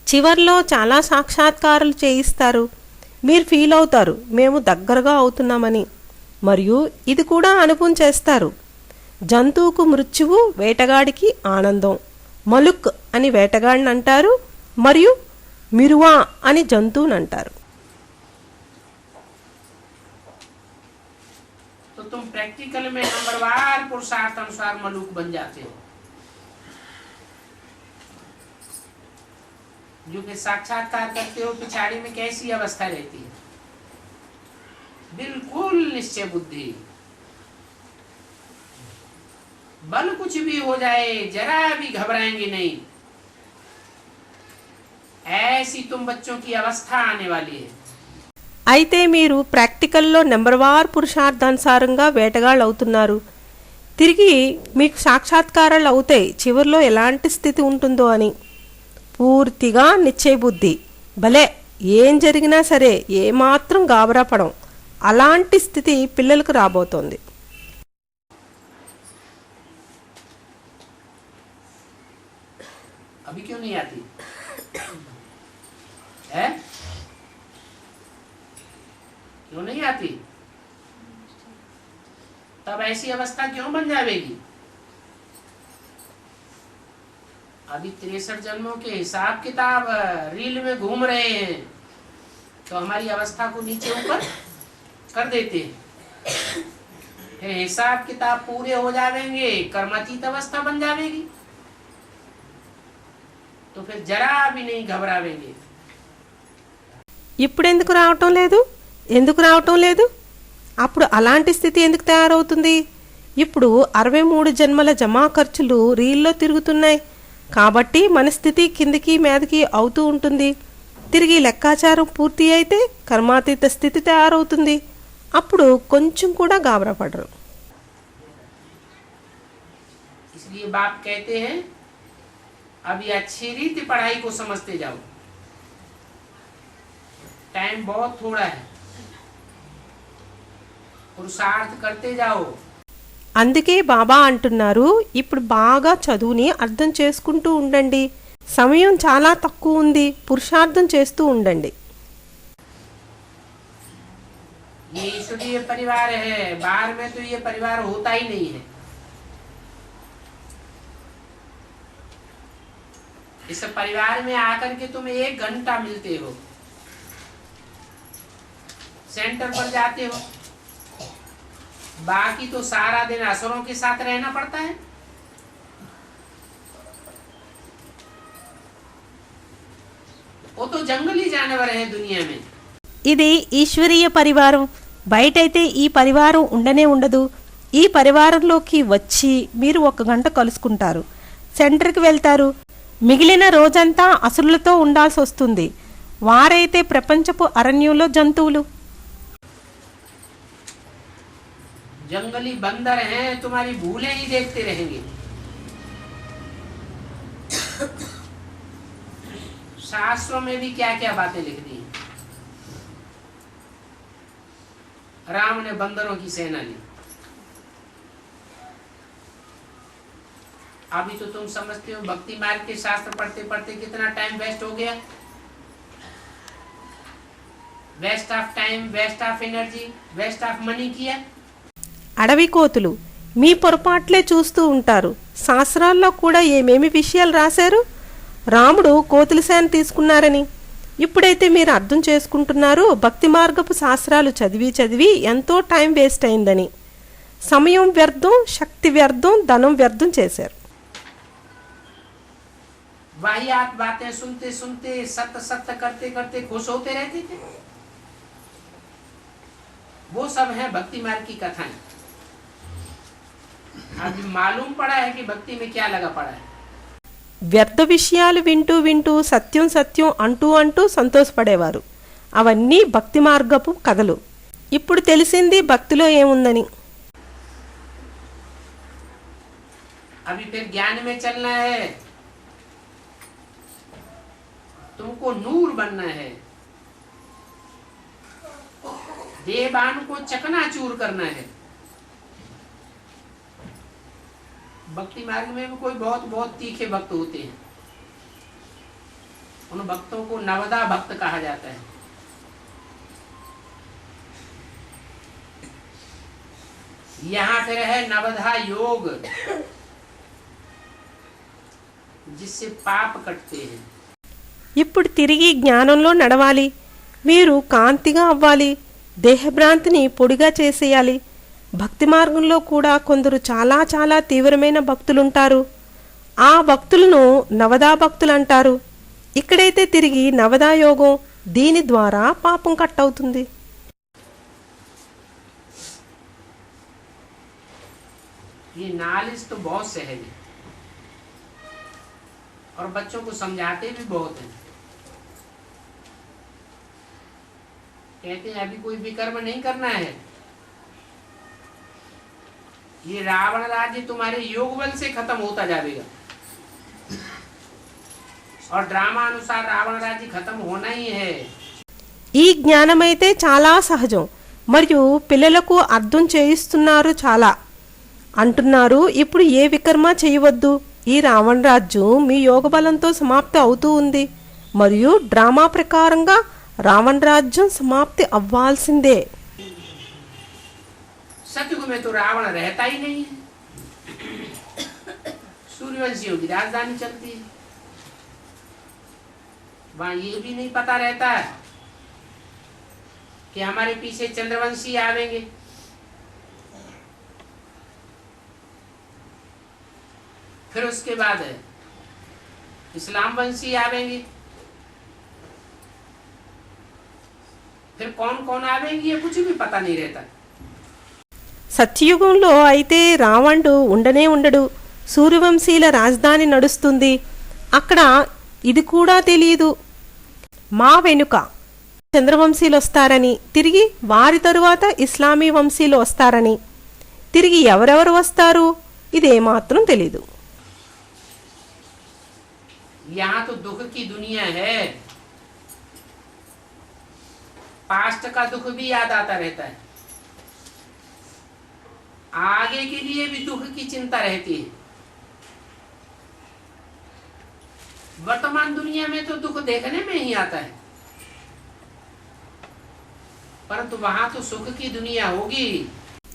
S2: చివర్లో చాలా సాక్షాత్కారాలు చేయిస్తారు. మీరు ఫీల్ అవుతారు మేము దగ్గరగా అవుతున్నామని. మరియు ఇది కూడా అనుభవం చేస్తారు. జంతువుకు మృత్యువు, వేటగాడికి ఆనందం. మలుక్ అని వేటగాడిని అంటారు మరియు మిరువా అని జంతువుని అంటారు.
S1: तो तुम प्रैक्टिकल में नंबरवार पुरुषार्थ अनुसार मलूक बन जाते हो। जो कि साक्षात्कार करते हो, पिछाड़ी में कैसी अवस्था रहती है? बिल्कुल निश्चय बुद्धि। बल कुछ भी हो जाए जरा भी घबराएंगे नहीं। ऐसी तुम बच्चों की अवस्था आने वाली है।
S2: అయితే మీరు ప్రాక్టికల్లో నెంబర్వార్ పురుషార్థానుసారంగా వేటగాళ్ళు అవుతున్నారు. తిరిగి మీకు సాక్షాత్కారాలు అవుతాయి చివరిలో ఎలాంటి స్థితి ఉంటుందో అని. పూర్తిగా నిశ్చయబుద్ధి. భలే ఏం జరిగినా సరే ఏమాత్రం గాబరా పడం. అలాంటి స్థితి పిల్లలకు రాబోతోంది.
S1: अभी क्यों नहीं आती है? क्यों नहीं आती? तब ऐसी अवस्था क्यों बन जाएगी? अभी 63 जन्मों के हिसाब किताब रील में घूम रहे हैं, तो हमारी अवस्था को नीचे ऊपर कर देते हैं। फिर हिसाब किताब पूरे हो जाएंगे, कर्मातीत अवस्था बन जाएगी, तो फिर जरा भी नहीं घबरावेंगे।
S2: ఇప్పుడు ఎందుకు రావటం లేదు? ఎందుకు రావటం లేదు? అప్పుడు అలాంటి స్థితి ఎందుకు తయారవుతుంది? ఇప్పుడు 63 జన్మల జమా ఖర్చులు రీల్లో తిరుగుతున్నాయి కాబట్టి మన స్థితి కిందికి మీదకి అవుతూ ఉంటుంది. తిరిగి లెక్కాచారం పూర్తి అయితే కర్మాతీత స్థితి తయారవుతుంది. అప్పుడు కొంచెం కూడా గాబరా పడరు.
S1: इसलिए बाप कहते हैं अभी अच्छी रीति पढ़ाई को समझते जाओ, टाइम बहुत थोड़ा है, पुरुषार्थ करते जाओ।
S2: అందుకే బాబా అంటున్నారు ఇప్పుడు బాగా చదువుని అర్థం చేసుకుంటూ ఉండండి. సమయం చాలా తక్కువ ఉంది, పురుషార్థం చేస్తూ ఉండండి.
S1: ये ईश्वरीय परिवार है, बाहर में तो ये परिवार होता ही नहीं है। इस परिवार में आकर के तुम 1 घंटा मिलते हो, सेंटर पर जाते हो, बाकी तो सारा दिन असुरों के साथ रहना पड़ता है। वो तो जंगली जानवर है दुनिया में।
S2: ఇది ఈశ్వరీయ పరివారం. బయటైతే ఈ పరివారం ఉండనే ఉండదు. ఈ పరివారంలోకి వచ్చి మీరు 1 గంట కలుసుకుంటారు, సెంటర్కి వెళ్తారు. మిగిలిన రోజంతా అసురులతో ఉండాల్సి వస్తుంది. వారైతే ప్రపంచపు అరణ్యంలో జంతువులు.
S1: जंगली बंदर हैं, तुम्हारी भूलें ही देखते रहेंगे। शास्त्रों में भी क्या क्या बातें लिख दी। राम ने बंदरों की सेना ली। अभी तो तुम समझते हो भक्ति मार्ग के शास्त्र पढ़ते पढ़ते कितना टाइम वेस्ट हो गया। Waste of time, waste of energy, waste of money किया।
S2: అడవి కోతులు మీ పొరపాట్లే చూస్తూ ఉంటారు. శాస్త్రాల్లో కూడా ఏమేమి విషయాలు రాశారు. రాముడు కోతుల సేన తీసుకున్నారని. ఇప్పుడైతే మీరు అర్థం చేసుకుంటున్నారు భక్తి మార్గపు శాస్త్రాలు చదివి చదివి ఎంతో టైం వేస్ట్ అయిందని. సమయం వ్యర్థం, శక్తి వ్యర్థం, ధనం వ్యర్థం చేశారు.
S1: वाहियात बातें सुनते सुनते सत्य सत्य करते करते खुश होते रहते थे। वो सब है भक्ति मार्ग की कथाएं। अभी मालूम पड़ा है कि भक्ति में क्या लगा पड़ा है।
S2: వ్యర్థ విషయాలు వింటూ వింటూ సత్యం సత్యం అంటూ అంటూ సంతోషపడేవారు. అవన్నీ భక్తి మార్గపు కథలు. ఇప్పుడు తెలిసింది భక్తిలో ఏముందని.
S1: अभी फिर ज्ञान में चलना है, तुमको नूर बनना है, देहबान को चकनाचूर करना है. भक्ति मार्ग में भी कोई बहुत बहुत तीखे भक्त होते हैं. उन भक्तों को नवदा भक्त कहा जाता है. यहाँ फिर है नवधा योग, जिससे पाप कटते हैं.
S2: ఇప్పుడు తిరిగి జ్ఞానంలో నడవాలి. మీరు కాంతిగా అవ్వాలి. దేహభ్రాంతిని పొడిగా చేసేయాలి. భక్తి మార్గంలో కూడా కొందరు చాలా చాలా తీవ్రమైన భక్తులుంటారు. ఆ భక్తులను నవదా భక్తులు అంటారు. ఇక్కడైతే తిరిగి నవదా యోగం, దీని ద్వారా పాపం కట్టవుతుంది.
S1: ये नॉलेज तो बहुत सहज है और बच्चों को समझाते भी बहुत हैं. कहते हैं अभी कोई विकर्म नहीं करना है, ये रावण राज्य तुम्हारे योग बल से खत्म होता जाएगा. और ड्रामा अनुसार रावण राज्य खत्म होना ही है.
S2: ఈ జ్ఞానమైతే చాలా సహజం. మరియు పిల్లలకు అర్థం చేయిస్తున్నారు చాలా. అంటున్నారు ఇప్పుడు ఏ వికర్మ చేయవద్దు, ఈ రావణ రాజ్యం మీ యోగ బలంతో సమాప్తి అవుతూ ఉంది. మరియు డ్రామా ప్రకారంగా రావణ రాజ్యం సమాప్తి అవ్వాల్సిందే.
S1: सतयुग में तो रावण रहता ही नहीं है, सूर्यवंशियों की राजधानी चलती है. वहां ये भी नहीं पता रहता है कि हमारे पीछे चंद्रवंशी आवेंगे. फिर उसके बाद इस्लाम वंशी आवेंगे. फिर कौन कौन आवेंगे ये कुछ भी पता नहीं रहता.
S2: సత్యయుగంలో అయితే రావణుడు ఉండనే ఉండడు. సూర్యవంశీల రాజధాని నడుస్తుంది. అక్కడ ఇది కూడా తెలియదు. మా వెనుక చంద్రవంశీలు వస్తారని, తిరిగి వారి తరువాత ఇస్లామీ వంశీలు వస్తారని, తిరిగి ఎవరెవరు వస్తారు ఇదేమాత్రం తెలీదు.
S1: यहाँ तो दुख की दुनिया है, पास्ट का दुख भी याद आता रहता है, आगे के लिए भी दुख की चिंता रहती है. वर्तमान दुनिया में तो दुख देखने में ही आता है, परंतु वहां तो सुख की दुनिया होगी.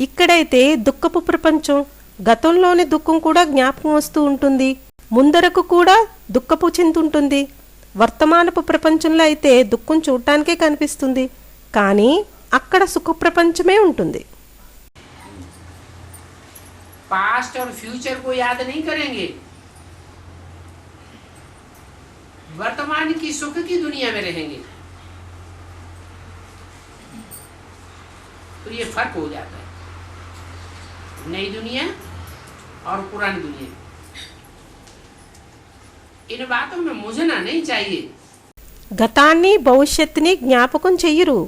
S2: ఇక్కడైతే దుఃఖపు ప్రపంచం, గతంలోని దుఃఖం కూడా జ్ఞాపకం వస్తూ ఉంటుంది. ముందరకు కూడా దుఃఖపు చింత ఉంటుంది. వర్తమానపు ప్రపంచంలో అయితే దుఃఖం చూడటానికే కనిపిస్తుంది, కానీ అక్కడ సుఖ ప్రపంచమే ఉంటుంది.
S1: पास्ट और फ्यूचर को याद नहीं करेंगे, वर्तमान की सुख की दुनिया में रहेंगे, तो ये फर्क हो जाता है. नई दुनिया और पुरानी दुनिया, इन बातों में मुझना नहीं चाहिए.
S2: గతాన్ని భవిష్యత్తుని జ్ఞాపకం చెయ్యరు.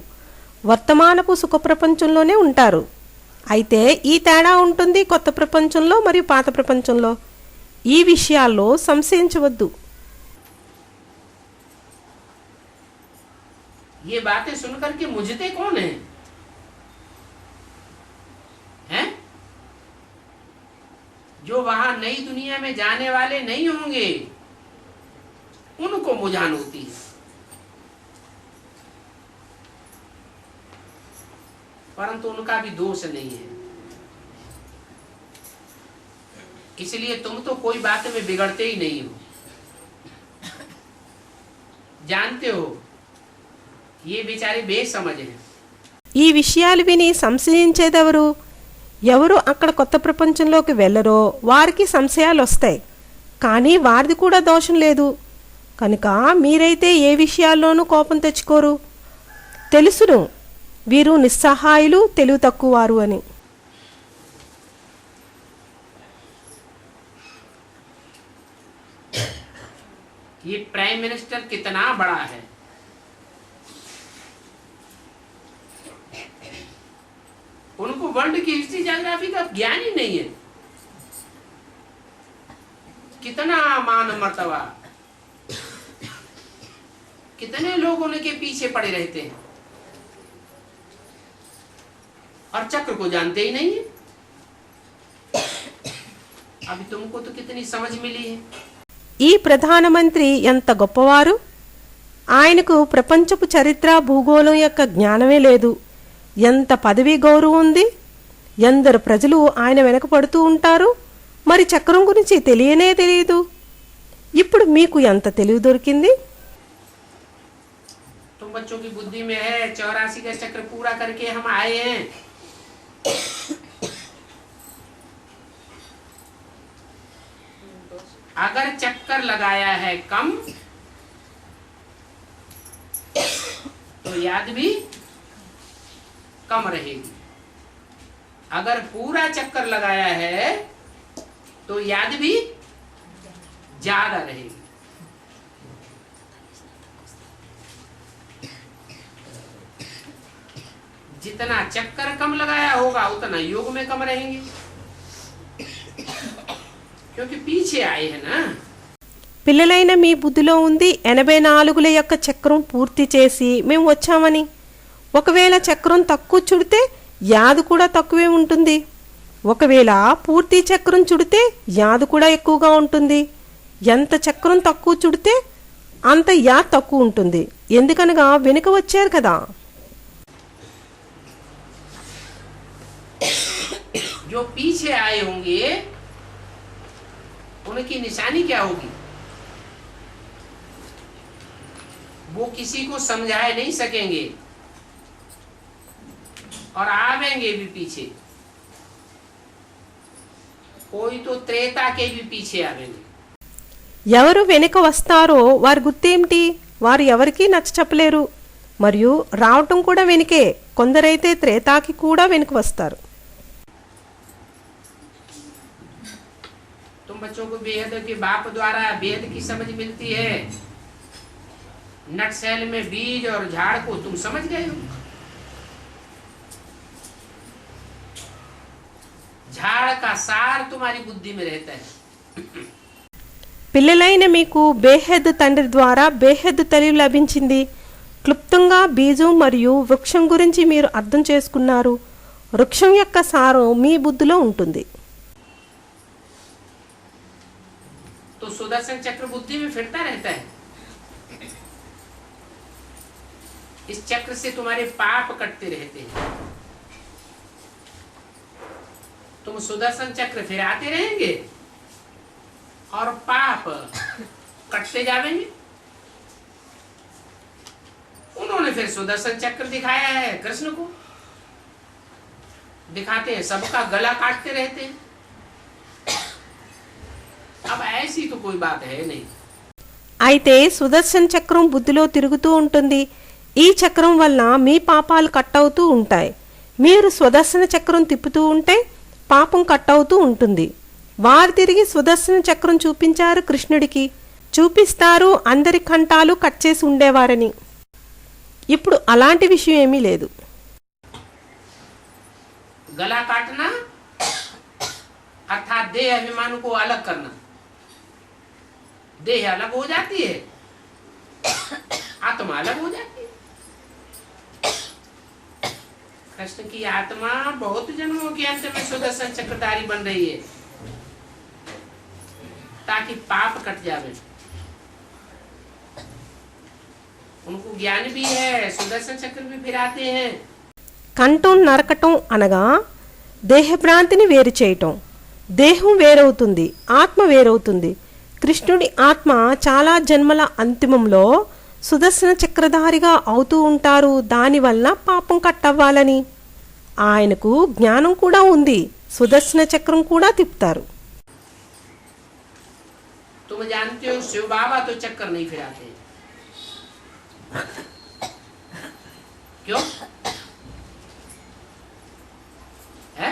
S2: వర్తమానపు సుఖ ప్రపంచంలోనే ఉంటారు. అయితే ఈ తేడా ఉంటుంది కొత్త ప్రపంచంలో మరియు పాత ప్రపంచంలో. ఈ విషయాల్లో సంశయించవద్దు.
S1: ये बातें सुनकर के मुझते कौन है? हैं? जो वहां नई दुनिया में जाने वाले नहीं होंगे उनको मुझान होती है, परंतु उनका भी दोष नहीं है. इसलिए तुम तो कोई बात में बिगड़ते ही नहीं हो. जानते हो ये बेचारे बेसमझ हैं.
S2: ఈ విషయాలు విని సంశయించేదెవరు? ఎవరు అక్కడ కొత్త ప్రపంచంలోకి వెళ్ళరో వారికి సంశయాలు వస్తాయి, కానీ వారిది కూడా దోషం లేదు. కనుక మీరైతే ఏ విషయాల్లోనూ కోపం తెచ్చుకోరు. తెలుసును వీరు నిస్సహాయులు, తెలివి తక్కువవారు అని.
S1: ये प्राइम मिनिस्टर कितना बड़ा है। उनको वर्ल्ड की हिस्ट्री ज्योग्राफी का ज्ञान ही नहीं है। कितना मान मर्तबा, कितने लोग उनके पीछे पड़े रहते हैं और चक्र को जानते ही नहीं है। अभी तुमको तो कितनी समझ मिली है।
S2: ఈ ప్రధానమంత్రి ఎంత గొప్పవారు! ఆయనకు ప్రపంచపు చరిత్ర భూగోళం యొక్క జ్ఞానమే లేదు. ఎంత పదవి గౌరవం ఉంది! ఎందరు ప్రజలు ఆయన వెనక పడుతూ ఉంటారు. మరి చక్రం గురించి తెలియనే తెలియదు. ఇప్పుడు మీకు ఎంత తెలివి దొరికింది?
S1: तुम बच्चों की बुद्धि में है 84 का चक्र पूरा करके हम आए हैं। अगर चक्कर लगाया है कम तो याद भी कम रहेगी, अगर पूरा चक्कर लगाया है तो याद भी ज्यादा रहेगी। जितना चक्कर कम लगाया होगा उतना योग में कम रहेंगे, क्योंकि पीछे आए हैं ना।
S2: పిల్లలైన మీ బుద్ధిలో ఉంది 84ల యొక్క చక్రం పూర్తి చేసి మేము వచ్చామని. ఒకవేళ చక్రం తక్కువ చుడితే యాదు కూడా తక్కువే ఉంటుంది. ఒకవేళ పూర్తి చక్రం చుడితే యాదు కూడా ఎక్కువగా ఉంటుంది. ఎంత చక్రం తక్కువ చుడితే అంత యాద్ తక్కువ ఉంటుంది. ఎందుకనగా వెనుక వచ్చారు కదా.
S1: जो पीछे आए होंगे उनकी निशानी क्या होगी? वो किसी को समझा नहीं सकेंगे और आवेंगे भी पीछे। कोई तो त्रेता के भी पीछे आवेंगे।
S2: ఎవరు వెనుక వస్తారో వారి గుర్తేమిటి? వారు ఎవరికీ నచ్చ చెప్పలేరు. మరియు రావటం కూడా వెనుకే. కొందరైతే త్రేతాకి కూడా వెనుక వస్తారు.
S1: तुम बच्चों को बेहद के बाप द्वारा बेहद की समझ मिलती है। नट सेल में बीज और झाड़ को तुम समझ गए हो। झाड़ का सार तुम्हारी बुद्धि में रहता है।
S2: పిల్లలైన మీకు బేహద్ తండ్రి ద్వారా బేహద్ తెలివి లభించింది. క్లుప్తంగా బీజం మరియు వృక్షం గురించి మీరు అర్థం చేసుకున్నారు. వృక్షం యొక్క సారం మీ బుద్ధిలో ఉంటుంది.
S1: तो सुदर्शन चक्र बुद्धि में फिरता रहता है। इस चक्र से तुम्हारे पाप कटते रहते हैं। तुम सुदर्शन चक्र फिराते रहेंगे और पाप कटते जाएंगे। उन्होंने फिर सुदर्शन चक्र दिखाया है कृष्ण को, दिखाते हैं सबका गला काटते रहते हैं। अब ऐसी तो कोई बात है नहीं।
S2: అయితే సుదర్శన చక్రం బుద్ధిలో తిరుగుతూ ఉంటుంది. ఈ చక్రం వల్ల మీ పాపాలు కట్ అవుతూ ఉంటాయి. మీరు సుదర్శన చక్రం తిప్పుతూ ఉంటే పాపం కట్ అవుతూ ఉంటుంది. వారు తిరిగి సుదర్శన చక్రం చూపించారు కృష్ణుడికి. చూపిస్తారు అందరి కంఠాలు కట్ చేసి ఉండేవారని. ఇప్పుడు అలాంటి విషయం ఏమీ లేదు.
S1: गला काटना अर्थात देह अभिमान को अलग करना। देह अलग हो जाती है, आत्मा अलग हो जाती है। कृष्ण की आत्मा बहुत जन्मों के अंत में सुदर्शन चक्रधारी बन रही है ताकि पाप कट जावे। उनको ज्ञान भी है, सुदर्शन चक्र भी फिराते हैं।
S2: కంఠం నరకటం అనగా దేహభ్రాంతిని వేరు చేయటం. దేహం వేరవుతుంది, ఆత్మ వేరవుతుంది. కృష్ణుడి ఆత్మ చాలా జన్మల అంతిమంలో సుదర్శన చక్రధారిగా అవుతూ ఉంటారు. దానివల్ల పాపం కట్టవ్వాలని. ఆయనకు జ్ఞానం కూడా ఉంది. సుదర్శన చక్రం కూడా తిప్పుతారు.
S1: तुम जानते हो शिव बाबा तो चक्कर नहीं फिराते। क्यों है?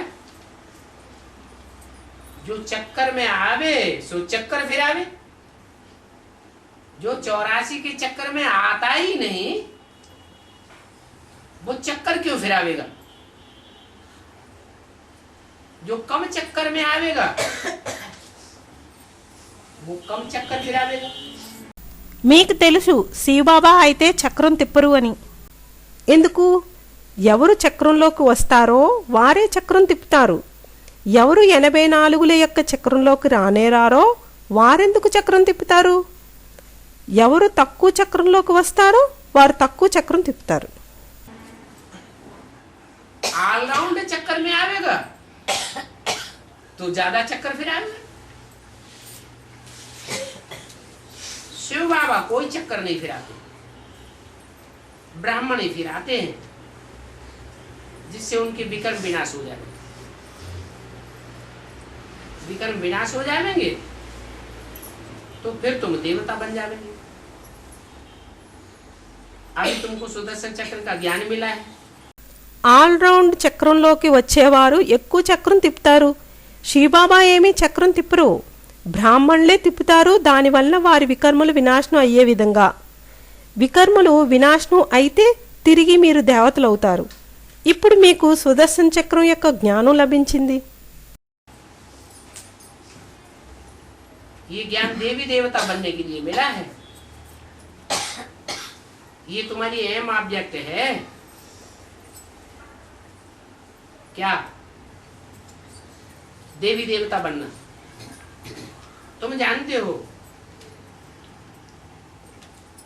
S1: जो चक्कर में आवे सो चक्कर फिरावे, जो 84 के चक्कर में आता ही नहीं, वो चक्कर क्यों फिरावेगा? जो कम चक्कर में आवेगा वो कम చక్కర్ ఫిరావేగా.
S2: మీకు తెలుసు శివబాబా అయితే చక్రం తిప్పరు అని. ఎందుకు? ఎవరు చక్రంలోకి వస్తారో వారే చక్రం తిప్పుతారు. ఎవరు 84ల యొక్క చక్రంలోకి రానేరారో వారెందుకు చక్రం తిప్పుతారు? ఎవరు తక్కువ చక్రంలోకి వస్తారో వారు తక్కువ చక్రం తిప్పుతారు.
S1: ऑलराउंड चक्कर में आवेगा तो ज्यादा चक्कर फिराएगा. शिव बाबा कोई चक्कर नहीं फिराते, ब्राह्मण ही फिराते हैं, जिससे उनके विकर्म विनाश हो जाएंगे. विकर्म विनाश हो जाएंगे तो फिर तुम देवता बन जाएंगे. अभी तुमको सुदर्शन चक्र का ज्ञान मिला है.
S2: ఆల్రౌండ్ చక్రంలోకి వచ్చేవారు ఎక్కువ చక్రం తిప్పుతారు. శివబాబా ఏమీ చక్రం తిప్పరు, బ్రాహ్మణులే తిప్పుతారు. దానివల్ల వారి వికర్మలు వినాశనం అయ్యే విధంగా. వికర్మలు వినాశనం అయితే తిరిగి మీరు దేవతలు అవుతారు. ఇప్పుడు మీకు సుదర్శన చక్రం యొక్క జ్ఞానం లభించింది.
S1: ये ज्ञान देवी देवता बनने के लिए मिला है. ये तुम्हारी अहम ऑब्जेक्ट है. क्या? देवी देवता बनना. तुम जानते हो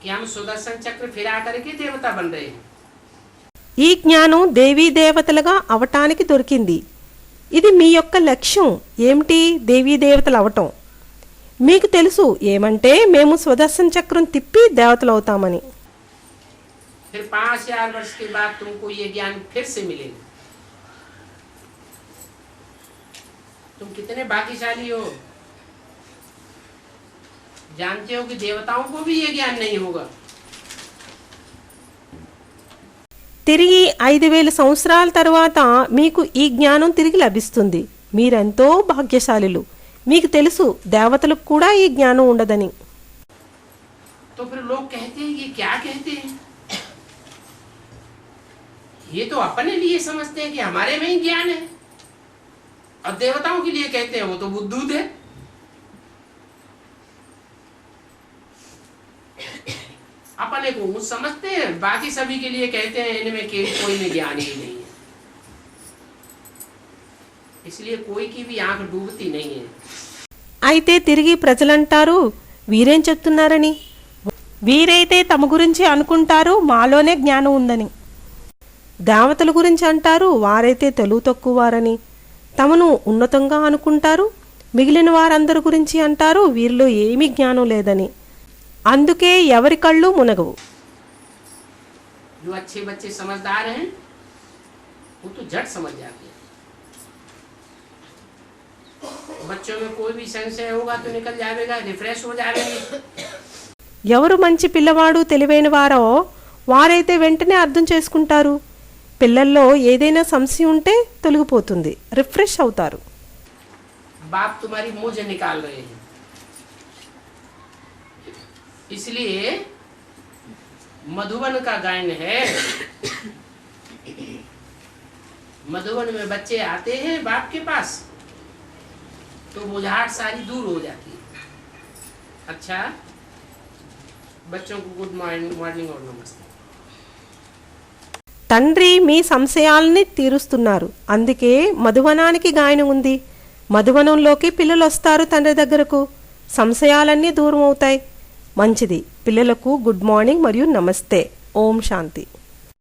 S1: कि हम सुदर्शन चक्र फिरा करके देवता बन रहे हैं.
S2: ఈ జ్ఞానం దేవీ దేవతలుగా అవటానికి దొరికింది. ఇది మీ యొక్క లక్ష్యం ఏమిటి? దేవీ దేవతలు అవటం. మీకు తెలుసు ఏమంటే మేము సుదర్శన చక్రం తిప్పి దేవతలు అవుతామని.
S1: फिर 5000 वर्ष के बाद तुमको ये ज्ञान फिर से मिलेगा. तुम कितने भाग्यशाली हो. जानते हो कि देवताओं को भी ये ज्ञान नहीं होगा.
S2: తిరిగి 5000 సంవత్సరాల తర్వాత మీకు ఈ జ్ఞానం తిరిగి లభిస్తుంది. మీరెంతో భాగ్యశాలులు. మీకు తెలుసు దేవతలకు కూడా ఈ జ్ఞానం ఉండదని.
S1: तो फिर लोग कहते हैं ये क्या कहते हैं. ये तो अपने लिए समझते हैं कि हमारे में ही ज्ञान है, और देवताओं के लिए कहते हैं वो तो बुद्धू थे. अपने को वो समझते हैं, बाकी सभी के लिए कहते हैं इनमें कोई में ज्ञान ही नहीं है. इसलिए कोई की भी आंख डूबती नहीं है.
S2: అయితే తిరిగి ప్రజలంటారు వీరేం చెప్తున్నారని. వీరైతే తమ గురించి అనుకుంటారు మాలోనే జ్ఞానం ఉందని. దేవతల గురించి అంటారు వారైతే తెలుగు తక్కువారని. తమను ఉన్నతంగా అనుకుంటారు. మిగిలిన వారందరి గురించి అంటారు వీరిలో ఏమీ జ్ఞానం లేదని. అందుకే ఎవరి కళ్ళు మునగవు.
S1: जो अच्छे बच्चे समझदार हैं वो तो झट समझ जाते हैं. बच्चों में कोई भी संशय होगा तो निकल जाएगा, रिफ्रेश हो जाएंगे.
S2: ఎవరు మంచి పిల్లవాడు తెలివైన వారో వారైతే వెంటనే అర్థం చేసుకుంటారు. పిల్లల్లో ఏదైనా సంశయం ఉంటే తొలగిపోతుంది, రిఫ్రెష్ అవుతారు.
S1: बाप तुम्हारी मूंछ निकाल रहे हैं. इसलिए मधुबन का गायन है. मधुबन में बच्चे आते हैं बाप के पास तो बुझाहट सारी दूर हो जाती है. अच्छा, बच्चों को गुड मॉर्निंग और नमस्ते.
S2: తండ్రి మీ సంశయాలని తీరుస్తున్నారు. అందుకే మధువనానికి గాయనం ఉంది. మధువనంలోకి పిల్లలు వస్తారు తండ్రి దగ్గరకు. సంశయాలన్నీ దూరం అవుతాయి. మంచిది. పిల్లలకు గుడ్ మార్నింగ్ మరియు నమస్తే. ఓం శాంతి.